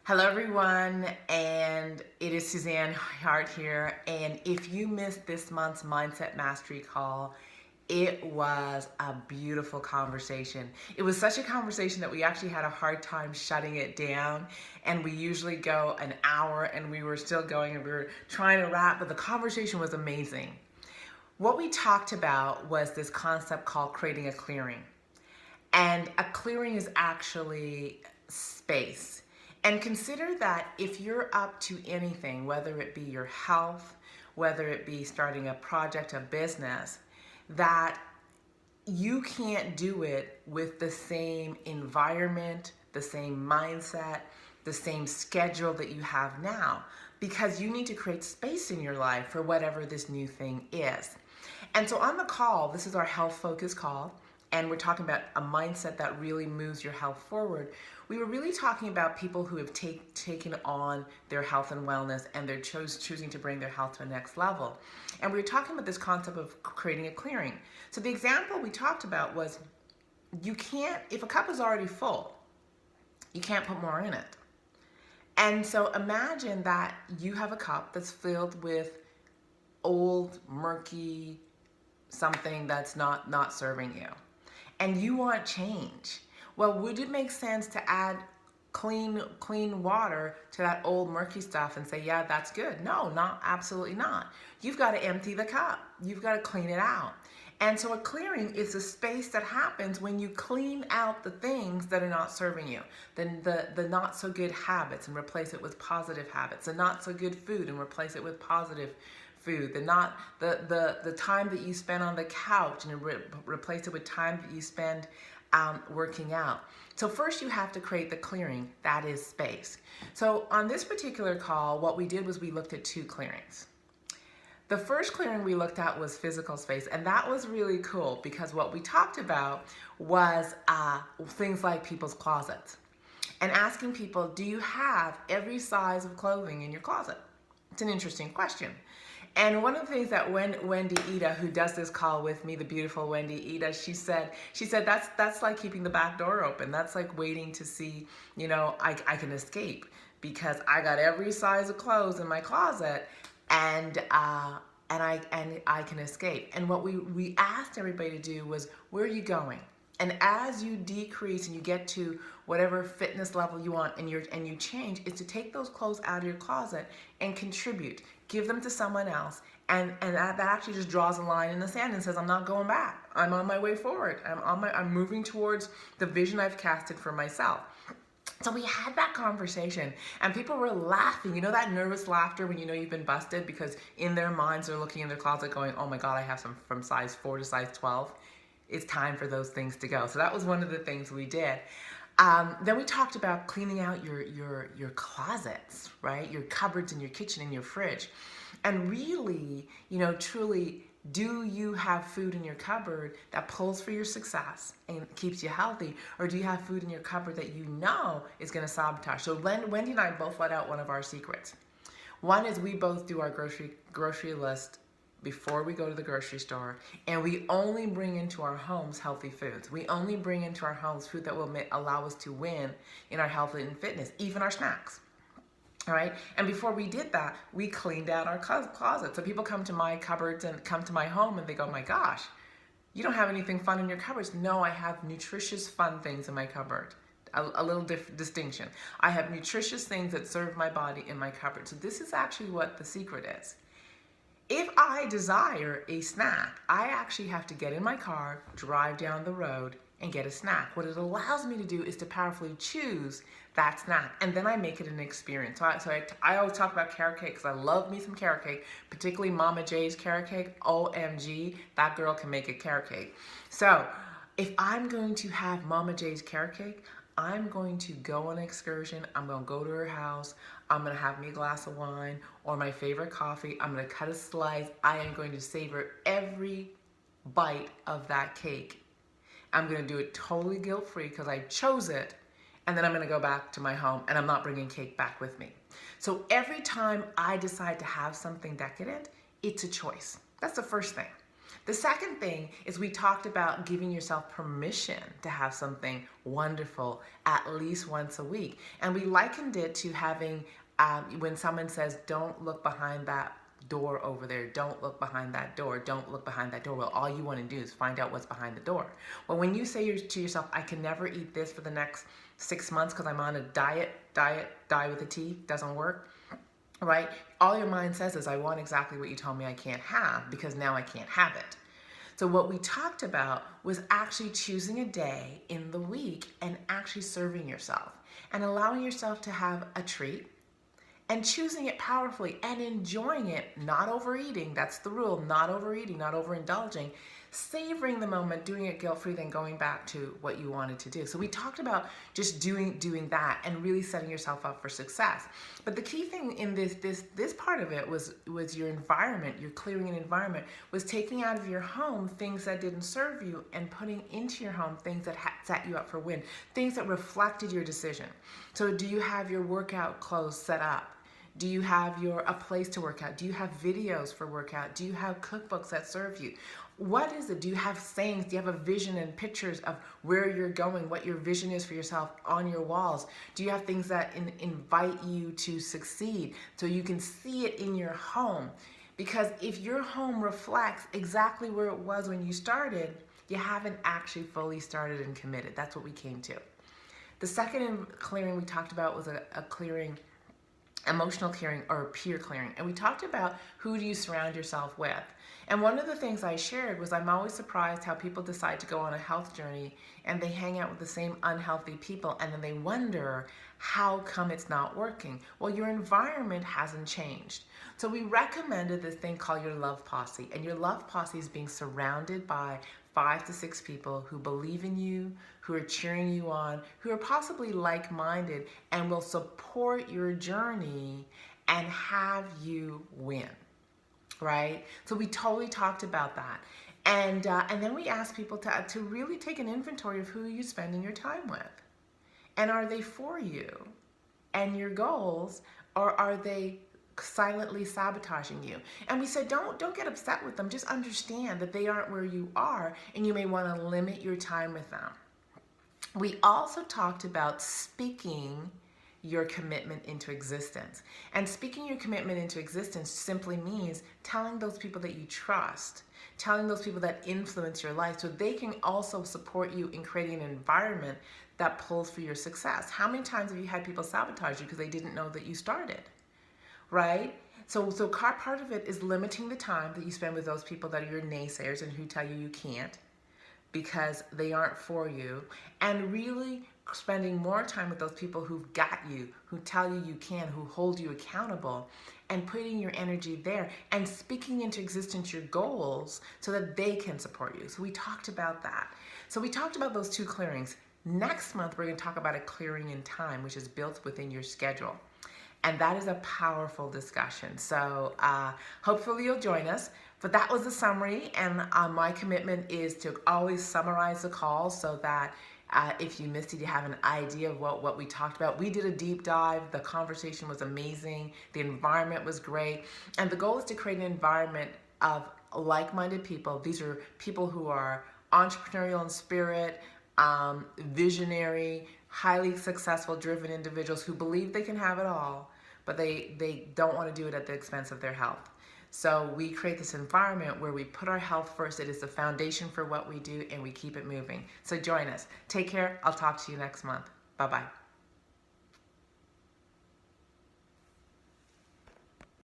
Hello, everyone, and it is Suzanne Hart here. And if you missed this month's Mindset Mastery call, it was a beautiful conversation. It was such a conversation that we actually had a hard time shutting it down. And we usually go an hour, and we were still going, and we were trying to wrap, but the conversation was amazing. What we talked about was this concept called creating a clearing. And a clearing is actually space. And consider that if you're up to anything, whether it be your health, whether it be starting a project, a business, that you can't do it with the same environment, the same mindset, the same schedule that you have now, because you need to create space in your life for whatever this new thing is. And so on the call, this is our health focus call, and we're talking about a mindset that really moves your health forward. We were really talking about people who have taken on their health and wellness, and they're choosing to bring their health to a next level. And we were talking about this concept of creating a clearing. So the example we talked about was, you can't, if a cup is already full, you can't put more in it. And so imagine that you have a cup that's filled with old, murky, something that's not serving you, and you want change. Well, would it make sense to add clean water to that old murky stuff and say, yeah, that's good? No, absolutely not. You've got to empty the cup. You've got to clean it out. And so a clearing is a space that happens when you clean out the things that are not serving you, the not so good habits, and replace it with positive habits, the not so good food and replace it with positive food, the time that you spend on the couch and replace it with time that you spend working out. So first you have to create the clearing, that is space. So on this particular call, what we did was we looked at two clearings. The first clearing we looked at was physical space, and that was really cool because what we talked about was things like people's closets, and asking people, do you have every size of clothing in your closet? It's an interesting question. And one of the things that Wendy Ida, who does this call with me, the beautiful Wendy Ida, she said that's like keeping the back door open. That's like waiting to see, I can escape because I got every size of clothes in my closet, and I can escape. And what we asked everybody to do was, where are you going? And as you decrease and you get to whatever fitness level you want, and you change, is to take those clothes out of your closet and contribute. Give them to someone else. And that actually just draws a line in the sand and says, I'm not going back. I'm on my way forward. I'm moving towards the vision I've casted for myself. So we had that conversation, and people were laughing. You know that nervous laughter when you know you've been busted, because in their minds they're looking in their closet going, oh my God, I have some from size 4 to size 12. It's time for those things to go. So that was one of the things we did. Then we talked about cleaning out your closets, right? Your cupboards in your kitchen and your fridge. And really, truly, do you have food in your cupboard that pulls for your success and keeps you healthy? Or do you have food in your cupboard that you know is going to sabotage? So Wendy and I both let out one of our secrets. One is we both do our grocery list before we go to the grocery store, and we only bring into our homes healthy foods. We only bring into our homes food that will allow us to win in our health and fitness, even our snacks. All right. And before we did that, we cleaned out our closet. So people come to my cupboards and come to my home and they go, my gosh, you don't have anything fun in your cupboards. No, I have nutritious, fun things in my cupboard. A little distinction. I have nutritious things that serve my body in my cupboard. So this is actually what the secret is. If I desire a snack, I actually have to get in my car, drive down the road, and get a snack. What it allows me to do is to powerfully choose that snack, and then I make it an experience. So I always talk about carrot cake because I love me some carrot cake, particularly Mama J's carrot cake. OMG, that girl can make a carrot cake. So if I'm going to have Mama J's carrot cake, I'm going to go on an excursion. I'm going to go to her house. I'm going to have me a glass of wine or my favorite coffee. I'm going to cut a slice. I am going to savor every bite of that cake. I'm going to do it totally guilt-free because I chose it. And then I'm going to go back to my home, and I'm not bringing cake back with me. So every time I decide to have something decadent, it's a choice. That's the first thing. The second thing is we talked about giving yourself permission to have something wonderful at least once a week. And we likened it to having, when someone says, don't look behind that door over there, don't look behind that door, don't look behind that door. Well, all you want to do is find out what's behind the door. Well, when you say to yourself, I can never eat this for the next 6 months because I'm on a diet with a T, doesn't work, right? All your mind says is, I want exactly what you told me I can't have because now I can't have it. So what we talked about was actually choosing a day in the week and actually serving yourself and allowing yourself to have a treat and choosing it powerfully and enjoying it, not overeating. That's the rule, not overeating, not overindulging, savoring the moment, doing it guilt-free, then going back to what you wanted to do. So we talked about just doing that and really setting yourself up for success. But the key thing in this part of it was your environment, your clearing an environment, was taking out of your home things that didn't serve you and putting into your home things that set you up for win, things that reflected your decision. So do you have your workout clothes set up? Do you have a place to work out? Do you have videos for workout? Do you have cookbooks that serve you? What is it? Do you have sayings? Do you have a vision and pictures of where you're going, what your vision is for yourself on your walls? Do you have things that invite you to succeed so you can see it in your home? Because if your home reflects exactly where it was when you started, you haven't actually fully started and committed. That's what we came to. The second clearing we talked about was a clearing, emotional clearing or peer clearing. And we talked about who do you surround yourself with. And one of the things I shared was I'm always surprised how people decide to go on a health journey and they hang out with the same unhealthy people and then they wonder how come it's not working. Well, your environment hasn't changed. So we recommended this thing called your love posse. And your love posse is being surrounded by 5 to 6 people who believe in you, who are cheering you on, who are possibly like-minded and will support your journey and have you win, right? So we totally talked about that. And then we asked people to really take an inventory of who you're spending your time with. And are they for you and your goals, or are they silently sabotaging you? And we said, don't get upset with them. Just understand that they aren't where you are and you may want to limit your time with them. We also talked about speaking your commitment into existence. And speaking your commitment into existence simply means telling those people that you trust, telling those people that influence your life so they can also support you in creating an environment that pulls for your success. How many times have you had people sabotage you because they didn't know that you started? Right? So part of it is limiting the time that you spend with those people that are your naysayers and who tell you you can't because they aren't for you, and really spending more time with those people who've got you, who tell you you can, who hold you accountable, and putting your energy there and speaking into existence your goals so that they can support you. So we talked about that. So we talked about those 2 clearings. Next month, we're going to talk about a clearing in time, which is built within your schedule. And that is a powerful discussion. So hopefully you'll join us. But that was the summary, and my commitment is to always summarize the call so that if you missed it, you have an idea of what we talked about. We did a deep dive. The conversation was amazing. The environment was great. And the goal is to create an environment of like-minded people. These are people who are entrepreneurial in spirit, visionary, highly successful, driven individuals who believe they can have it all, but they don't want to do it at the expense of their health. So we create this environment where we put our health first. It is the foundation for what we do, and we keep it moving. So join us. Take care. I'll talk to you next month. Bye-bye.